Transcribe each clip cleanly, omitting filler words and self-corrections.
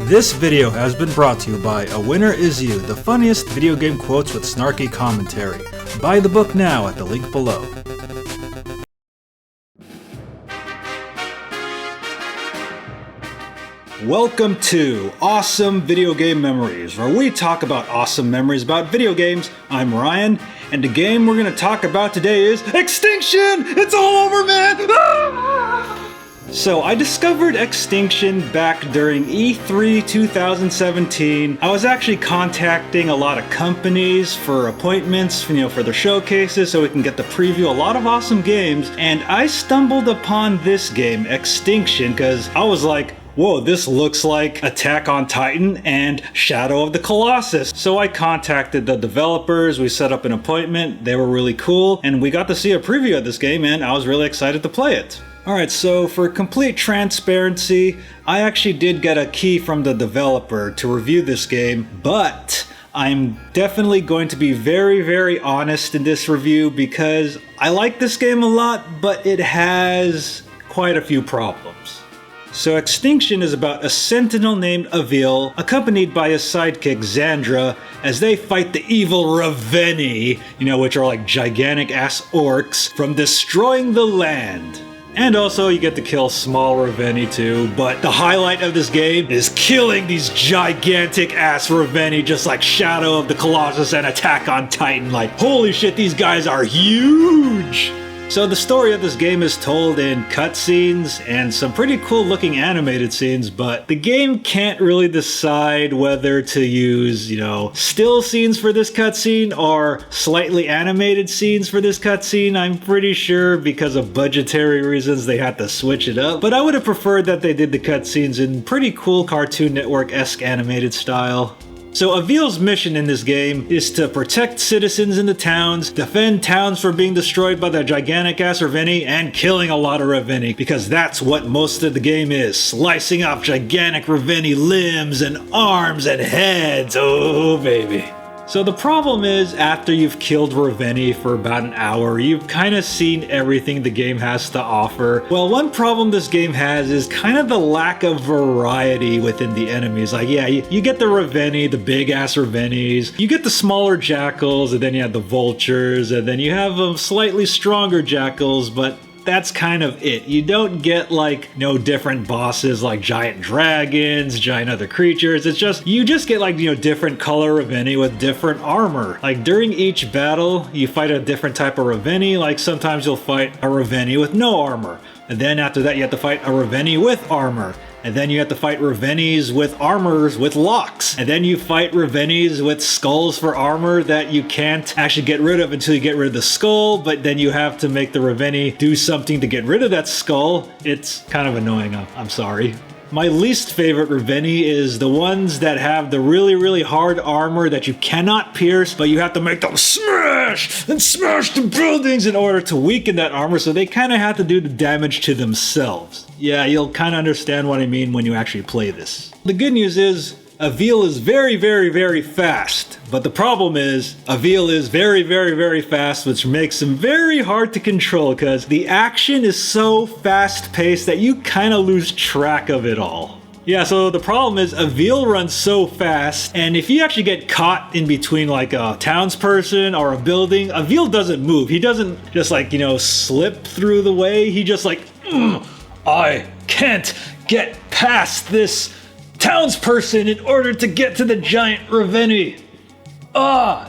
This video has been brought to you by A Winner Is You, the funniest video game quotes with snarky commentary. Buy the book now at the link below. Welcome to Awesome Video Game Memories, where we talk about awesome memories about video games. I'm Ryan, and the game we're going to talk about today is Extinction! It's all over, man! Ah! So I discovered Extinction back during E3 2017. I was actually contacting a lot of companies for appointments, for their showcases so we can get to preview a lot of awesome games, and I stumbled upon this game, Extinction, because I was like, whoa, this looks like Attack on Titan and Shadow of the Colossus. So I contacted the developers, we set up an appointment, they were really cool, and we got to see a preview of this game and I was really excited to play it. Alright, so for complete transparency, I actually did get a key from the developer to review this game, but I'm definitely going to be very, very honest in this review because I like this game a lot, but it has quite a few problems. So Extinction is about a sentinel named Avil, accompanied by his sidekick Xandra, as they fight the evil Raveni, which are like gigantic ass orcs, from destroying the land. And also you get to kill small Raveni too, but the highlight of this game is killing these gigantic ass Raveni just like Shadow of the Colossus and Attack on Titan. Like, holy shit, these guys are huge! So the story of this game is told in cutscenes and some pretty cool looking animated scenes, but the game can't really decide whether to use, still scenes for this cutscene or slightly animated scenes for this cutscene. I'm pretty sure because of budgetary reasons they had to switch it up, but I would have preferred that they did the cutscenes in pretty cool Cartoon Network-esque animated style. So Avil's mission in this game is to protect citizens in the towns, defend towns from being destroyed by the gigantic ass Raveni, and killing a lot of Raveni, because that's what most of the game is, slicing off gigantic Raveni limbs and arms and heads, oh baby. So the problem is, after you've killed Raveni for about an hour, you've kind of seen everything the game has to offer. Well, one problem this game has is kind of the lack of variety within the enemies. Like, yeah, you get the Raveni, the big ass Ravenis, you get the smaller jackals, and then you have the vultures, and then you have slightly stronger jackals, but that's kind of it. You don't get different bosses like giant dragons, giant other creatures. You just get different color Raveni with different armor. Like during each battle, you fight a different type of Raveni. Like sometimes you'll fight a Raveni with no armor. And then after that you have to fight a Raveni with armor. And then you have to fight Ravenis with armors with locks. And then you fight Ravenis with skulls for armor that you can't actually get rid of until you get rid of the skull, but then you have to make the Raveni do something to get rid of that skull. It's kind of annoying, I'm sorry. My least favorite Raveni is the ones that have the really, really hard armor that you cannot pierce, but you have to make them smash and smash the buildings in order to weaken that armor, so they kind of have to do the damage to themselves. Yeah, you'll kind of understand what I mean when you actually play this. The good news is, Avil is very, very, very fast. But the problem is, Avil is very, very, very fast, which makes him very hard to control because the action is so fast-paced that you kind of lose track of it all. Yeah, so the problem is Avil runs so fast, and if you actually get caught in between like a townsperson or a building, Avil doesn't move. He doesn't just slip through the way. He just I can't get past this townsperson in order to get to the giant Raveni.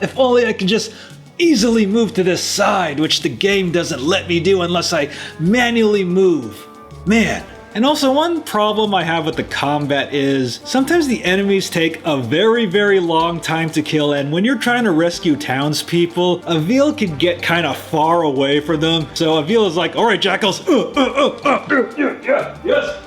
If only I could just easily move to this side, which the game doesn't let me do unless I manually move. Man. And also one problem I have with the combat is sometimes the enemies take a very, very long time to kill, and when you're trying to rescue townspeople, Avil can get kind of far away from them. So Avil is like, alright jackals, yes,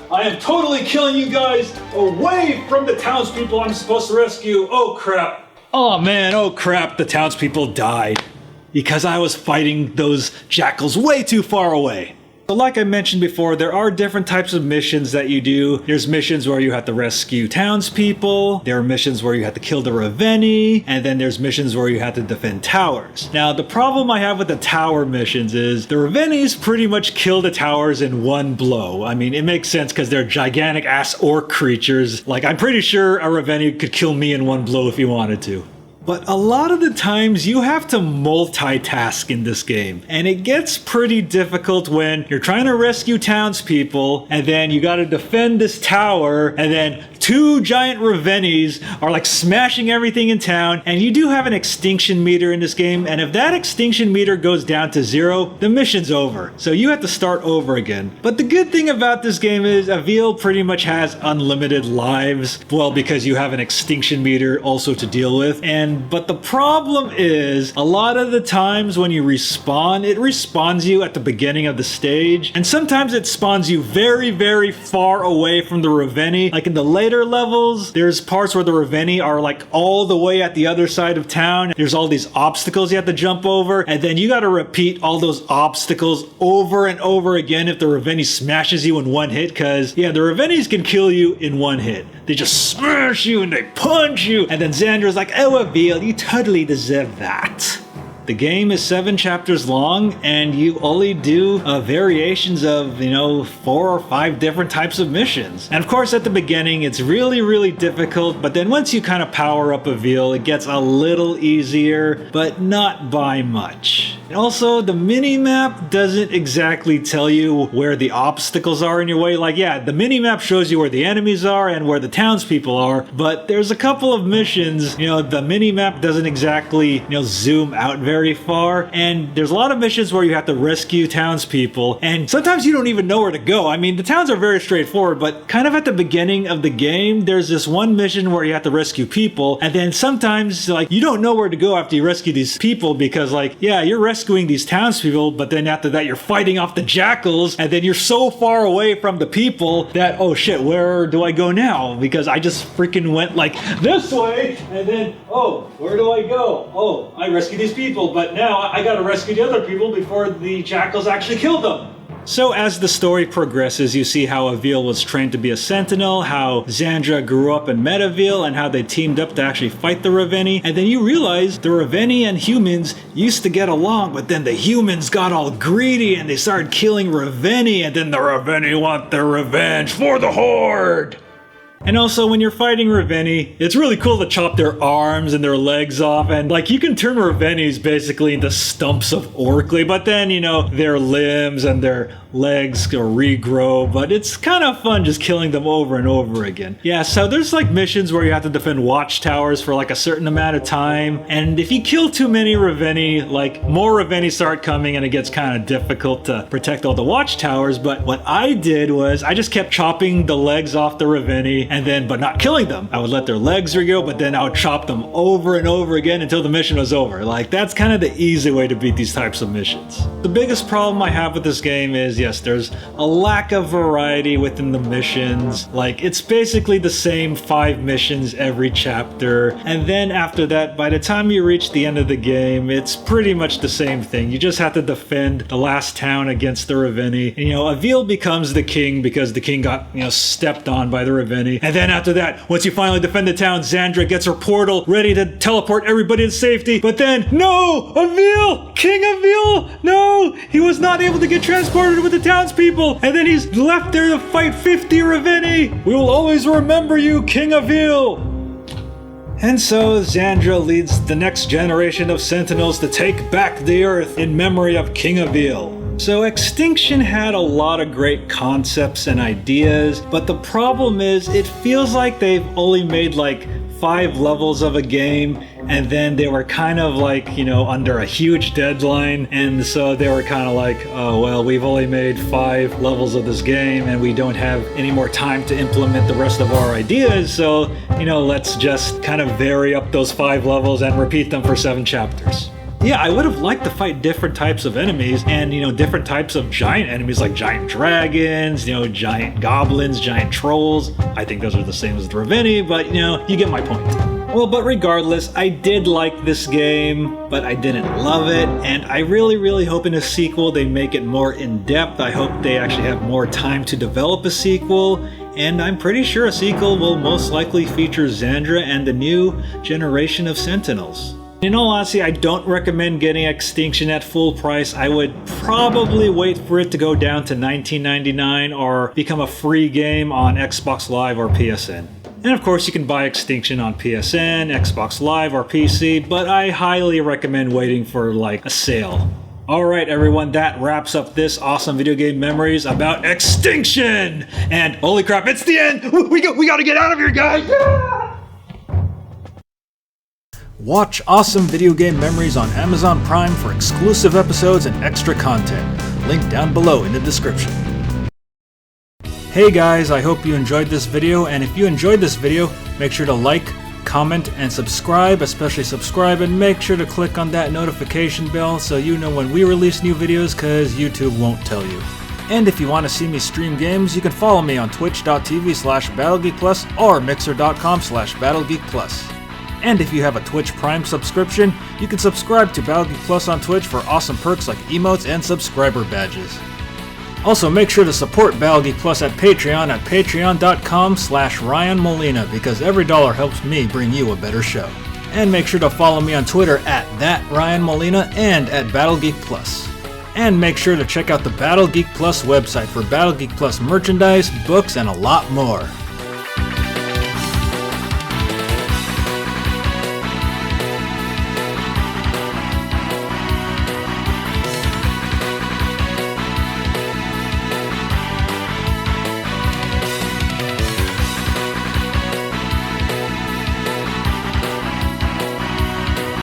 I am totally killing you guys away from the townspeople I'm supposed to rescue. Oh crap. Oh man, oh crap, the townspeople died because I was fighting those jackals way too far away. So like I mentioned before, there are different types of missions that you do. There's missions where you have to rescue townspeople, there are missions where you have to kill the Reveni, and then there's missions where you have to defend towers. Now the problem I have with the tower missions is the Revenis pretty much kill the towers in one blow. I mean, it makes sense because they're gigantic ass orc creatures. Like, I'm pretty sure a Reveni could kill me in one blow if he wanted to. But a lot of the times you have to multitask in this game, and it gets pretty difficult when you're trying to rescue townspeople, and then you gotta defend this tower, and then two giant Revenis are like smashing everything in town, and you do have an extinction meter in this game, and if that extinction meter goes down to 0, the mission's over. So you have to start over again. But the good thing about this game is Avil pretty much has unlimited lives, well, because you have an extinction meter also to deal with, but the problem is, a lot of the times when you respawn, it respawns you at the beginning of the stage, and sometimes it spawns you very, very far away from the Reveni. Like in the later levels, there's parts where the Reveni are like all the way at the other side of town. There's all these obstacles you have to jump over, and then you gotta repeat all those obstacles over and over again if the Reveni smashes you in one hit, because, yeah, the Revenis can kill you in one hit. They just smash you and they punch you, and then Xandra's like, oh, Avil, you totally deserve that. The game is 7 chapters long, and you only do variations of, 4 or 5 different types of missions. And of course, at the beginning, it's really, really difficult, but then once you kind of power up Avil, it gets a little easier, but not by much. And also, the mini-map doesn't exactly tell you where the obstacles are in your way. Like, yeah, the mini-map shows you where the enemies are and where the townspeople are, but there's a couple of missions, the mini-map doesn't exactly, zoom out very far, and there's a lot of missions where you have to rescue townspeople, and sometimes you don't even know where to go. I mean, the towns are very straightforward, but kind of at the beginning of the game, there's this one mission where you have to rescue people, and then sometimes, like, you don't know where to go after you rescue these people, because, like, yeah, you're rescuing these townspeople, but then after that, you're fighting off the jackals, and then you're so far away from the people that, oh shit, where do I go now? Because I just freaking went, like, this way, and then, oh, where do I go? Oh, I rescued these people, but now I gotta rescue the other people before the jackals actually kill them. So as the story progresses, you see how Avil was trained to be a sentinel, how Xandra grew up and met Avil, and how they teamed up to actually fight the Reveni, and then you realize the Reveni and humans used to get along, but then the humans got all greedy and they started killing Reveni, and then the Reveni want their revenge for the Horde! And also, when you're fighting Reveni, it's really cool to chop their arms and their legs off, and like, you can turn Revenis basically into stumps of Orcly, but then, their limbs and their legs regrow, but it's kind of fun just killing them over and over again. Yeah, so there's like missions where you have to defend watchtowers for like a certain amount of time, and if you kill too many Reveni, like, more Reveni start coming and it gets kind of difficult to protect all the watchtowers. But what I did was I just kept chopping the legs off the Reveni, and then, but not killing them. I would let their legs regrow, but then I would chop them over and over again until the mission was over. Like, that's kind of the easy way to beat these types of missions. The biggest problem I have with this game is, yes, there's a lack of variety within the missions. Like, it's basically the same 5 missions every chapter, and then after that, by the time you reach the end of the game, it's pretty much the same thing. You just have to defend the last town against the Reveni. And, Avil becomes the king because the king got, stepped on by the Reveni. And then after that, once you finally defend the town, Xandra gets her portal ready to teleport everybody to safety. But then, no! Avil! King Avil! No! He was not able to get transported with the townspeople! And then he's left there to fight 50 Reveni! We will always remember you, King Avil! And so, Xandra leads the next generation of Sentinels to take back the Earth in memory of King Avil. So Extinction had a lot of great concepts and ideas, but the problem is it feels like they've only made like 5 levels of a game, and then they were kind of like, under a huge deadline, and so they were kind of like, oh well, we've only made 5 levels of this game and we don't have any more time to implement the rest of our ideas, so, let's just kind of vary up those 5 levels and repeat them for 7 chapters. Yeah, I would have liked to fight different types of enemies and, different types of giant enemies like giant dragons, giant goblins, giant trolls. I think those are the same as the Reveni, but, you get my point. Well, but regardless, I did like this game, but I didn't love it, and I really hope in a sequel they make it more in-depth. I hope they actually have more time to develop a sequel, and I'm pretty sure a sequel will most likely feature Xandra and the new generation of Sentinels. In all honesty, I don't recommend getting Extinction at full price. I would probably wait for it to go down to $19.99 or become a free game on Xbox Live or PSN. And of course, you can buy Extinction on PSN, Xbox Live, or PC, but I highly recommend waiting for like a sale. Alright everyone, that wraps up this awesome video game memories about Extinction! And holy crap, it's the end! We gotta get out of here, guys! Watch Awesome Video Game Memories on Amazon Prime for exclusive episodes and extra content. Link down below in the description. Hey guys, I hope you enjoyed this video, and if you enjoyed this video, make sure to like, comment, and subscribe, especially subscribe, and make sure to click on that notification bell so you know when we release new videos, cause YouTube won't tell you. And if you want to see me stream games, you can follow me on twitch.tv/BattleGeekPlus or mixer.com/BattleGeekPlus. And if you have a Twitch Prime subscription, you can subscribe to BattleGeek Plus on Twitch for awesome perks like emotes and subscriber badges. Also, make sure to support BattleGeek Plus at Patreon at patreon.com/Ryan Molina, because every dollar helps me bring you a better show. And make sure to follow me on Twitter at @RyanMolina and at BattleGeek Plus. And make sure to check out the BattleGeek Plus website for BattleGeek Plus merchandise, books, and a lot more.